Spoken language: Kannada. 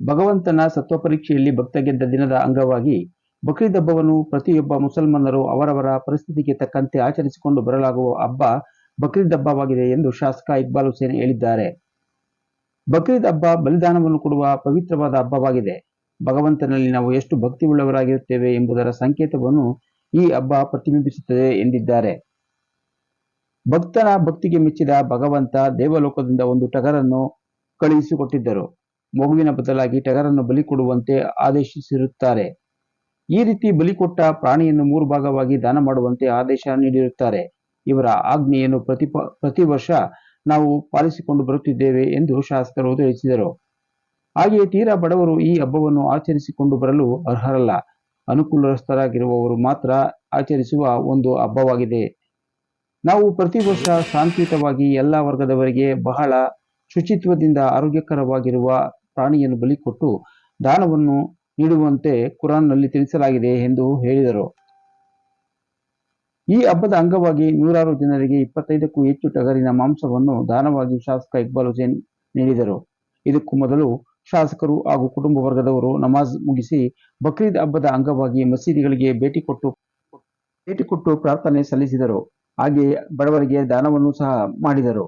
ಭಗವಂತನ ಸತ್ವ ಪರೀಕ್ಷೆಯಲ್ಲಿ ಭಕ್ತ ಗೆದ್ದ ದಿನದ ಅಂಗವಾಗಿ ಬಕ್ರೀದ್ ಹಬ್ಬವನ್ನು ಪ್ರತಿಯೊಬ್ಬ ಮುಸಲ್ಮಾನರು ಅವರವರ ಪರಿಸ್ಥಿತಿಗೆ ತಕ್ಕಂತೆ ಆಚರಿಸಿಕೊಂಡು ಬರಲಾಗುವ ಹಬ್ಬ ಬಕ್ರೀದ್ ಹಬ್ಬವಾಗಿದೆ ಎಂದು ಶಾಸಕ ಇಕ್ಬಾಲ್ ಹುಸೇನ್ ಹೇಳಿದ್ದಾರೆ. ಬಕ್ರೀದ್ ಹಬ್ಬ ಬಲಿದಾನವನ್ನು ಕೊಡುವ ಪವಿತ್ರವಾದ ಹಬ್ಬವಾಗಿದೆ. ಭಗವಂತನಲ್ಲಿ ನಾವು ಎಷ್ಟು ಭಕ್ತಿ ಉಳ್ಳವರಾಗಿರುತ್ತೇವೆ ಎಂಬುದರ ಸಂಕೇತವನ್ನು ಈ ಹಬ್ಬ ಪ್ರತಿಬಿಂಬಿಸುತ್ತದೆ ಎಂದಿದ್ದಾರೆ. ಭಕ್ತನ ಭಕ್ತಿಗೆ ಮೆಚ್ಚಿದ ಭಗವಂತ ದೇವಲೋಕದಿಂದ ಒಂದು ಟಗರನ್ನು ಕಳುಹಿಸಿಕೊಟ್ಟಿದ್ದರು. ಮಗುವಿನ ಬದಲಾಗಿ ಟಗರನ್ನು ಬಲಿ ಕೊಡುವಂತೆ ಆದೇಶಿಸಿರುತ್ತಾರೆ. ಈ ರೀತಿ ಬಲಿ ಕೊಟ್ಟ ಪ್ರಾಣಿಯನ್ನು 3 ಭಾಗವಾಗಿ ದಾನ ಮಾಡುವಂತೆ ಆದೇಶ ನೀಡಿರುತ್ತಾರೆ. ಇವರ ಆಜ್ಞೆಯನ್ನು ಪ್ರತಿ ವರ್ಷ ನಾವು ಪಾಲಿಸಿಕೊಂಡು ಬರುತ್ತಿದ್ದೇವೆ ಎಂದು ಶಾಸಕರು ತಿಳಿಸಿದರು. ಹಾಗೆಯೇ ತೀರಾ ಬಡವರು ಈ ಹಬ್ಬವನ್ನು ಆಚರಿಸಿಕೊಂಡು ಬರಲು ಅರ್ಹರಲ್ಲ. ಅನುಕೂಲಸ್ಥರಾಗಿರುವವರು ಮಾತ್ರ ಆಚರಿಸುವ ಒಂದು ಹಬ್ಬವಾಗಿದೆ. ನಾವು ಪ್ರತಿ ವರ್ಷ ಶಾಂತಿಯುತವಾಗಿ ಎಲ್ಲ ವರ್ಗದವರಿಗೆ ಬಹಳ ಶುಚಿತ್ವದಿಂದ ಆರೋಗ್ಯಕರವಾಗಿರುವ ಪ್ರಾಣಿಯನ್ನು ಬಲಿ ಕೊಟ್ಟು ದಾನವನ್ನು ನೀಡುವಂತೆ ಕುರಾನ್ನಲ್ಲಿ ತಿಳಿಸಲಾಗಿದೆ ಎಂದು ಹೇಳಿದರು. ಈ ಹಬ್ಬದ ಅಂಗವಾಗಿ ನೂರಾರು ಜನರಿಗೆ 25ಕ್ಕೂ ಹೆಚ್ಚು ಟಗರಿನ ಮಾಂಸವನ್ನು ದಾನವಾಗಿ ಶಾಸಕ ಇಕ್ಬಾಲ್ ಹುಸೇನ್ ನೀಡಿದರು. ಇದಕ್ಕೂ ಮೊದಲು ಶಾಸಕರು ಹಾಗೂ ಕುಟುಂಬ ವರ್ಗದವರು ನಮಾಜ್ ಮುಗಿಸಿ ಬಕ್ರೀದ್ ಹಬ್ಬದ ಅಂಗವಾಗಿ ಮಸೀದಿಗಳಿಗೆ ಭೇಟಿ ಕೊಟ್ಟು ಪ್ರಾರ್ಥನೆ ಸಲ್ಲಿಸಿದರು. ಹಾಗೆಯೇ ಬಡವರಿಗೆ ದಾನವನ್ನು ಸಹ ಮಾಡಿದರು.